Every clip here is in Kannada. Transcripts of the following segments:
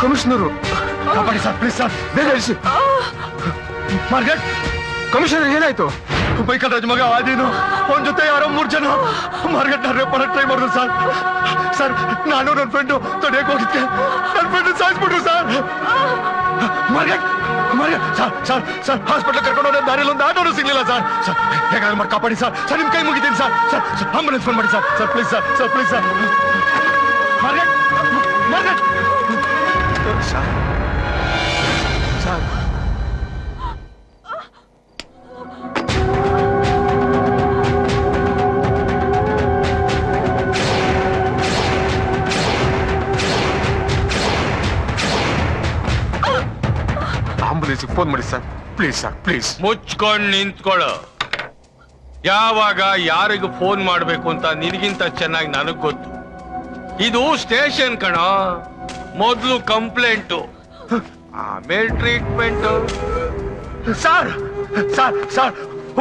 ಕಮಿಷನರು ಕಾಪಾಡಿ ಸರ್, ಪ್ಲೀಸ್ ಸರ್. ಬೇಗ ಇಳಿಸಿ. ಮಾರ್ಕೆಟ್ ಕಮಿಷನರ್ ಏನಾಯ್ತು? ಬೈಕಲ್ ಮಗ ಆದೀನು ಅವನ ಜೊತೆ ಯಾರೋ 3 ಜನ ಮಾರ್ಕೆಟ್ ರೇಪ್ ಮಾಡಕ್ ಟ್ರೈ ಮಾಡಿದ್ರು ಸರ್. ಸರ್ ನಾನು ನನ್ನ ಫ್ರೆಂಡು ತೊಡೆಯಕ್ಕೆ ಹೋಗಿದ್ದೆ, ನನ್ನ ಫ್ರೆಂಡ್ ಸಾಯಿಸ್ಬಿಟ್ರು sir. Market sir sir sir hospital ಕರ್ಕೊಂಡು ಹೋದ ದಾರಿಯಲ್ಲಿ ಒಂದು ಆಟೋನು ಸಿಗ್ಲಿಲ್ಲ ಸರ್. ಸರ್ ಹೇಗಾದ್ರೂ ಮಾಡಿ ಕಾಪಾಡಿ ಸರ್. ಸರ್ ನಿಮ್ ಕೈ ಮುಗಿತೀನಿ ಸರ್. ಸರ್ ಆಂಬುಲೆನ್ಸ್ ಫೋನ್ ಮಾಡಿ sir. Sir please sir. Sir please sir. Market sir sir ಆಂಬುಲೆನ್ಸ್ಗೆ ಫೋನ್ ಮಾಡಿ ಸರ್. Please sir, please. ಮುಚ್ಕೊಂಡು ನಿಂತ್ಕೊಳ್ಳೋ. ಯಾವಾಗ ಯಾರಿಗೂ ಫೋನ್ ಮಾಡ್ಬೇಕು ಅಂತ ನಿನಗಿಂತ ಚೆನ್ನಾಗಿ ನನಗ್ ಗೊತ್ತು. ಇದು ಸ್ಟೇಷನ್ ಕಣ. ಮೊದಲು ಕಂಪ್ಲೇಂಟು, ಆಮೇಲೆ ಟ್ರೀಟ್ಮೆಂಟ್. ಸರ್ ಸರ್ ಸರ್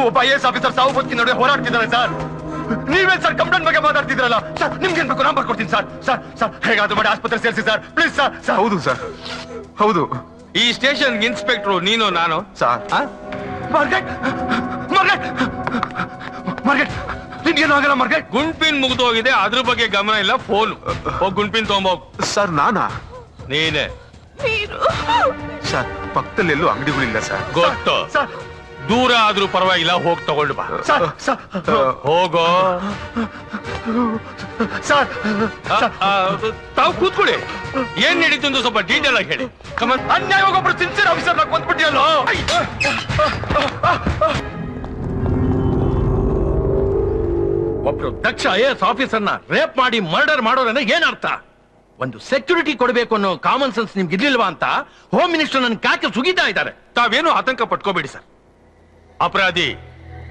ಒಬ್ಬ IAS ಆಫೀಸರ್ ಸಾವು ಬದುಕಿ ನಡುವೆ ಹೋರಾಡ್ತಿದ್ದಾರೆ ಸರ್. ನೀವೇನ್ ಸರ್ ಕಂಪ್ಲೇಂಟ್ ಬಗ್ಗೆ ಮಾತಾಡ್ತಿದ್ರಲ್ಲ ಸರ್? ನಿಮ್ಗೆ ಏನ್ ಬೇಕು ನಾನು ಬರ್ಕೊಡ್ತೀನಿ ಸರ್. ಸರ್ ಸರ್ ಹೇಗಾದ್ರೂ ಮಾಡಿ ಆಸ್ಪತ್ರೆ ಸೇರಿಸಿ ಸರ್, ಪ್ಲೀಸ್ ಸರ್. ಸರ್ ಹೌದು ಸರ್, ಹೌದು. ಈ ಸ್ಟೇಷನ್ ಇನ್ಸ್ಪೆಕ್ಟ್ರು ನೀನು ನಾನು ಸರ್. ಮಾರ್ಕೆಟ್ ಮಾರ್ಕೆಟ್ ಮಾರ್ಕೆಟ್ ನಿನ್ಗೇನು ಆಗಲ್ಲ ಮಾರ್ಕೆಟ್. ಗುಂಪಿನ್ ಮುಗ್ದೋಗಿದೆ, ಅದ್ರ ಬಗ್ಗೆ ಗಮನ ಇಲ್ಲ. ಫೋನ್ ಹೋಗಿ ಗುಂಪಿನ್ ತಗೊಂಬೋಗ್. ಸರ್ ನಾನಾ? ನೀನೆ. ಸರ್ ಪಕ್ಕದಲ್ಲಿ ಎಲ್ಲೂ ಅಂಗಡಿಗಳಿಲ್ಲ ಸರ್. ಗೊತ್ತು. ಸರ್ ದೂರ ಆದ್ರೂ ಪರವಾಗಿಲ್ಲ, ಹೋಗಿ ತಗೊಂಡು ಬಾ. ಸರ್ ಸರ್ ಹೋಗೋ. ಸರ್ ತಾವು ಕೂತ್ಕೊಳ್ಳಿ. ಏನ್ ನಡೀತು ಅಂತ ಸ್ವಲ್ಪ ಡೀಟೇಲ್ ಆಗಿ ಹೇಳಿ. ಕಮನ್. ಅನ್ಯಾಯವಾಗಿ ಒಬ್ರು ಸಿನ್ಸಿಯರ್ ಆಫೀಸರ್ ನಾಗ ಬಂದ್ಬಿಟ್ಟಿಯಲ್ಲ. ಒಬ್ರು ದಕ್ಷ IAS ಆಫೀಸರ್ನ ರೇಪ್ ಮಾಡಿ ಮರ್ಡರ್ ಮಾಡೋದ್ರೆ ಏನ್ ಅರ್ಥ? ಒಂದು ಸೆಕ್ಯೂರಿಟಿ ಕೊಡಬೇಕು ಅನ್ನೋ ಕಾಮನ್ ಸೆನ್ಸ್ ನಿಮ್ಗೆ ಇರ್ಲಿಲ್ವಾ ಅಂತ ಹೋಮ್ ಮಿನಿಸ್ಟರ್ ನನ್ನ ಕಾಕೆ ಸುಗಿತಾ ಇದ್ದಾರೆ. ತಾವೇನು ಆತಂಕ ಪಟ್ಕೋಬೇಡಿ ಸರ್. ಅಪರಾಧಿ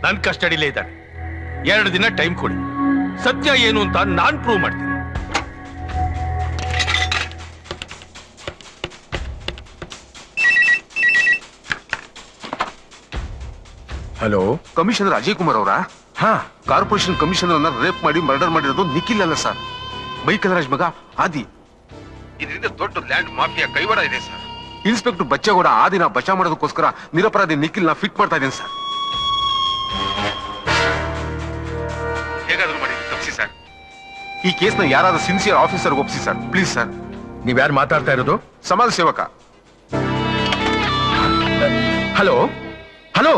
ನನ್ ಕಸ್ಟಡಿಲೇ ಇದ್ದಾನೆ. 2 ದಿನ ಟೈಮ್ ಕೊಡಿ. ಸತ್ಯ ಏನು ಅಂತ ನಾನ್ ಪ್ರೂವ್ ಮಾಡ್ತೀನಿ. ಹಲೋ, ಕಮಿಷನರ್ ಅಜಯ್ ಕುಮಾರ್ ಅವರಾ? ಹಾ, ಕಾರ್ಪೊರೇಷನ್ ಕಮಿಷನರ್ ಅನ್ನ ರೇಪ್ ಮಾಡಿ ಮರ್ಡರ್ ಮಾಡಿರೋದು ನಿಖಿಲ್ ಅಲ್ಲ ಸರ್, ಬೈಕಲರಾಜ್ ಮಗ ಆದಿ. ಇದರಿಂದ ದೊಡ್ಡ ಲ್ಯಾಂಡ್ ಮಾಫಿಯಾ ಕೈವಾಡ ಇದೆ ಸರ್. ಇನ್ಸ್ಪೆಕ್ಟರ್ ಬಚ್ಚೇಗೌಡ ಆದಿನ ಬಚಾವ್ ಮಾಡೋದಕ್ಕೋಸ್ಕರ ನಿರಪರಾಧಿ ನಿಖಿಲ್ ನ ಫಿಟ್ ಮಾಡ್ತಾ ಇದ್ದೇನೆ ಸರ್. ಹೇಗಾದ್ರೂ ಮಾಡಿ ತಪ್ಪಿಸಿ ಸರ್. ಈ ಕೇಸ್ನ ಯಾರಾದ್ರೂ ಸಿನ್ಸಿಯರ್ ಆಫೀಸರ್ ಒಪ್ಪಿಸಿ ಸರ್, ಪ್ಲೀಸ್ ಸರ್. ನೀವ್ಯಾರು ಮಾತಾಡ್ತಾ ಇರೋದು? ಸಮಾಜ ಸೇವಕ. Hello hello